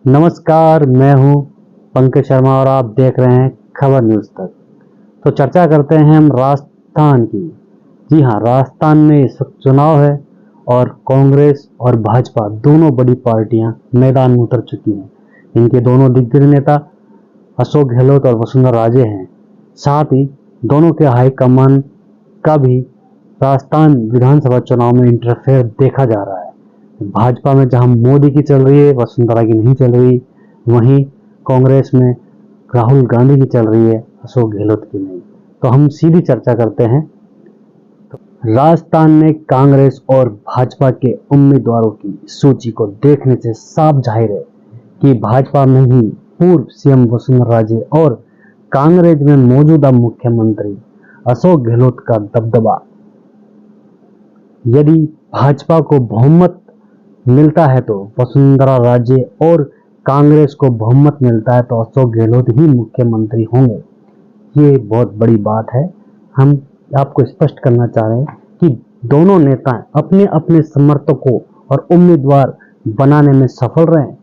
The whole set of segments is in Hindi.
नमस्कार, मैं हूं पंकज शर्मा और आप देख रहे हैं खबर न्यूज़ तक। तो चर्चा करते हैं हम राजस्थान की। जी हां, राजस्थान में इस वक्त चुनाव है और कांग्रेस और भाजपा दोनों बड़ी पार्टियां मैदान में उतर चुकी हैं। इनके दोनों दिग्गज नेता अशोक गहलोत और वसुंधरा राजे हैं। साथ ही दोनों के हाईकमान का भी राजस्थान विधानसभा चुनाव में इंटरफेयर देखा जा रहा है। भाजपा में जहां मोदी की चल रही है, वसुंधरा की नहीं चल रही, वहीं कांग्रेस में राहुल गांधी की चल रही है, अशोक गहलोत की नहीं। तो हम सीधी चर्चा करते हैं। राजस्थान में कांग्रेस और भाजपा के उम्मीदवारों की सूची को देखने से साफ जाहिर है कि भाजपा में ही पूर्व सीएम वसुंधरा राजे और कांग्रेस में मौजूदा मुख्यमंत्री अशोक गहलोत का दबदबा। यदि भाजपा को बहुमत मिलता है तो वसुंधरा राजे और कांग्रेस को बहुमत मिलता है तो अशोक गहलोत ही मुख्यमंत्री होंगे। ये बहुत बड़ी बात है। हम आपको स्पष्ट करना चाह रहे हैं कि दोनों नेता अपने अपने समर्थकों और उम्मीदवार बनाने में सफल रहे।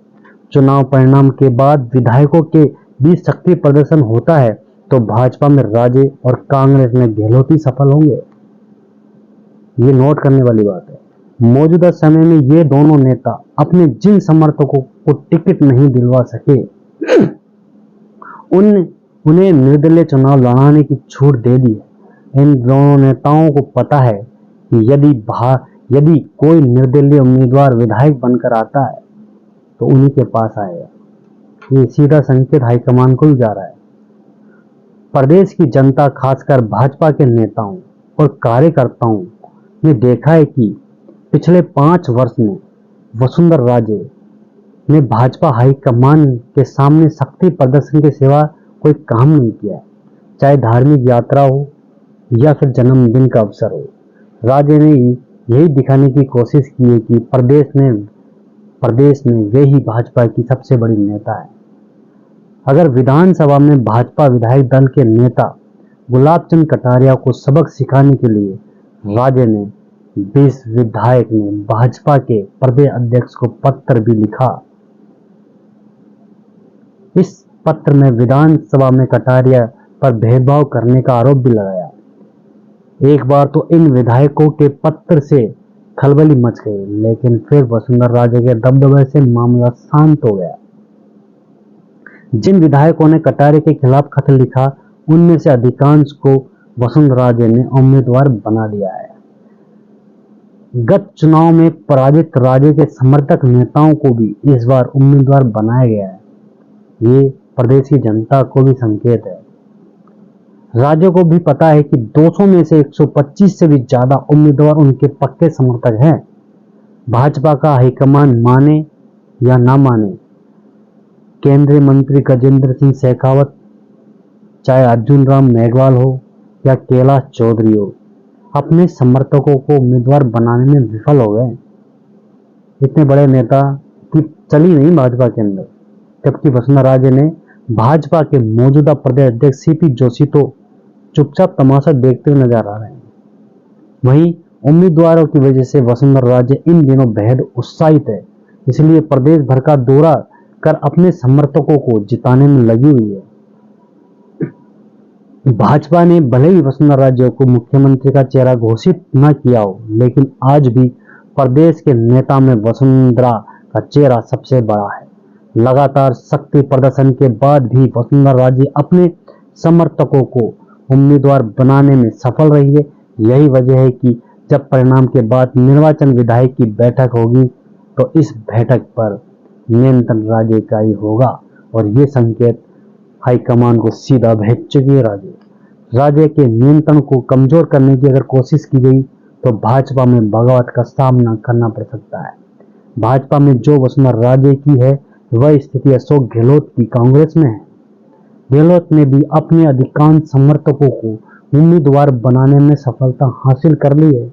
चुनाव परिणाम के बाद विधायकों के बीच शक्ति प्रदर्शन होता है तो भाजपा में राजे और कांग्रेस में गहलोत ही सफल होंगे। ये नोट करने वाली बात है। मौजूदा समय में ये दोनों नेता अपने जिन समर्थकों को टिकट नहीं दिलवा सके उन्हें निर्दलीय चुनाव लड़ाने की छूट दे दी है। इन दोनों नेताओं को पता है कि यदि कोई निर्दलीय उम्मीदवार विधायक बनकर आता है तो उन्हीं के पास आएगा। ये सीधा संकेत हाईकमान को ही जा रहा है। प्रदेश की जनता, खासकर भाजपा के नेताओं और कार्यकर्ताओं ने देखा है कि पिछले 5 वर्ष में वसुंधरा राजे ने भाजपा हाईकमान के सामने शक्ति प्रदर्शन के सिवा कोई काम नहीं किया, चाहे धार्मिक यात्रा हो या फिर जन्मदिन का अवसर हो। राजे ने यही दिखाने की कोशिश की है कि प्रदेश में वे ही भाजपा की सबसे बड़ी नेता है। अगर विधानसभा में भाजपा विधायक दल के नेता गुलाब चंद कटारिया को सबक सिखाने के लिए राजे ने 20 विधायक ने भाजपा के प्रदेश अध्यक्ष को पत्र भी लिखा। इस पत्र में विधानसभा में कटारिया पर भेदभाव करने का आरोप भी लगाया। एक बार तो इन विधायकों के पत्र से खलबली मच गई, लेकिन फिर वसुंधरा राजे के दबदबे से मामला शांत हो गया। जिन विधायकों ने कटारिया के खिलाफ खत लिखा, उनमें से अधिकांश को वसुंधरा राजे ने उम्मीदवार बना दिया है। गत चुनाव में पराजित राजे के समर्थक नेताओं को भी इस बार उम्मीदवार बनाया गया है। ये प्रदेश की जनता को भी संकेत है। राजे को भी पता है कि 200 में से 125 से भी ज्यादा उम्मीदवार उनके पक्के समर्थक हैं। भाजपा का हाईकमान माने या ना माने, केंद्रीय मंत्री गजेंद्र सिंह शेखावत, चाहे अर्जुन राम मेघवाल हो या कैलाश चौधरी हो, अपने समर्थकों को उम्मीदवार बनाने में विफल हो गए। इतने बड़े नेता की चली नहीं भाजपा के अंदर, जबकि वसुंधरा राजे ने भाजपा के मौजूदा प्रदेश अध्यक्ष सीपी जोशी तो चुपचाप तमाशा देखते हुए नजर आ रहे हैं। वहीं उम्मीदवारों की वजह से वसुंधरा राजे इन दिनों बेहद उत्साहित है, इसलिए प्रदेश भर का दौरा कर अपने समर्थकों को जिताने में लगी हुई है। भाजपा ने भले ही वसुंधरा राजे को मुख्यमंत्री का चेहरा घोषित न किया हो, लेकिन आज भी प्रदेश के नेता में वसुंधरा का चेहरा सबसे बड़ा है। लगातार शक्ति प्रदर्शन के बाद भी वसुंधरा राजे अपने समर्थकों को उम्मीदवार बनाने में सफल रही है। यही वजह है कि जब परिणाम के बाद निर्वाचन विधायक की बैठक होगी तो इस बैठक पर नियंत्रण राजे का ही होगा और ये संकेत हाईकमान को सीधा भेज चुकी है। राजे के नियंत्रण को कमजोर करने की अगर कोशिश की गई तो भाजपा में बगावत का सामना करना पड़ सकता है। भाजपा में जो वसुंधरा राजे की है वह स्थिति अशोक गहलोत की कांग्रेस में है। गहलोत ने भी अपने अधिकांश समर्थकों को उम्मीदवार बनाने में सफलता हासिल कर ली है।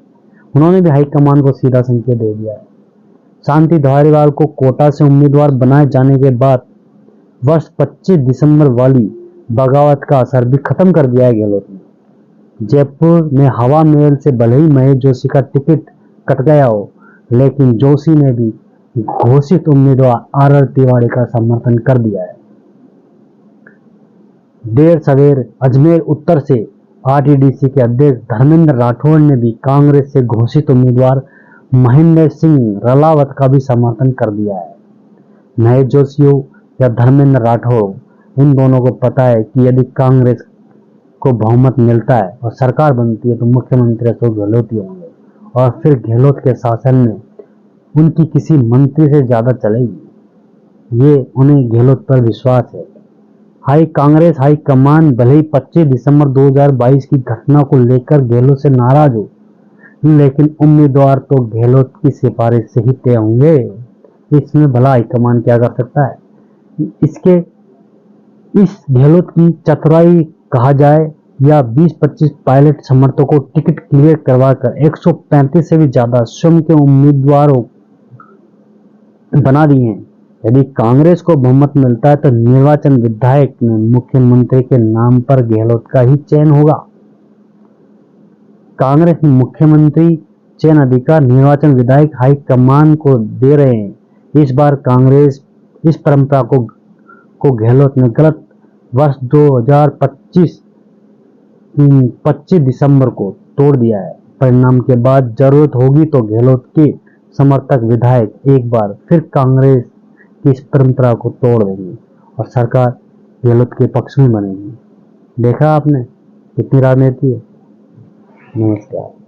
उन्होंने भी हाईकमान को सीधा संकेत दे दिया है। शांति धारीवाल को कोटा से उम्मीदवार बनाए जाने के बाद वर्ष 25 दिसंबर वाली बगावत का असर भी खत्म कर दिया है गहलोत ने। जयपुर में हवा महल से भले ही महेश जोशी का टिकट कट गया हो, लेकिन जोशी ने भी घोषित उम्मीदवार आर तिवारी का समर्थन कर दिया है। देर सवेर अजमेर उत्तर से आरटीडीसी के अध्यक्ष धर्मेंद्र राठौड़ ने भी कांग्रेस से घोषित उम्मीदवार महेंद्र सिंह रलावत का भी समर्थन कर दिया है। महेश जोशी हो या धर्मेंद्र राठौड़, इन दोनों को पता है कि यदि कांग्रेस को बहुमत मिलता है और सरकार बनती है तो मुख्यमंत्री अशोक गहलोत ही होंगे और फिर गहलोत के शासन में उनकी किसी मंत्री से ज्यादा चलेगी। ये उन्हें गहलोत पर विश्वास है। कांग्रेस हाई कमान भले ही 25 दिसंबर 2022 की घटना को लेकर गहलोत से नाराज हो, लेकिन उम्मीदवार तो गहलोत की सिफारिश से ही तय होंगे। इसमें भला हाईकमान क्या कर सकता है? इस गहलोत की चतुराई कहा जाए या 20-25 पायलट समर्थकों को टिकट क्लियर करवाकर 135 से भी ज्यादा स्वयं के उम्मीदवारों बना दिए हैं। यदि कांग्रेस को बहुमत मिलता है तो निर्वाचन विधायक में मुख्यमंत्री के नाम पर गहलोत का ही चयन होगा। कांग्रेस में मुख्यमंत्री चयन अधिकार निर्वाचन विधायक हाई कमान को दे रहे हैं। इस बार कांग्रेस इस परंपरा को गहलोत ने गलत वर्ष 2025 दिसंबर को तोड़ दिया है। परिणाम के बाद जरूरत होगी तो गहलोत के समर्थक विधायक एक बार फिर कांग्रेस की इस परंपरा को तोड़ देंगे और सरकार गहलोत के पक्ष में बनेगी। देखा आपने कितनी राजनीति है। नमस्कार।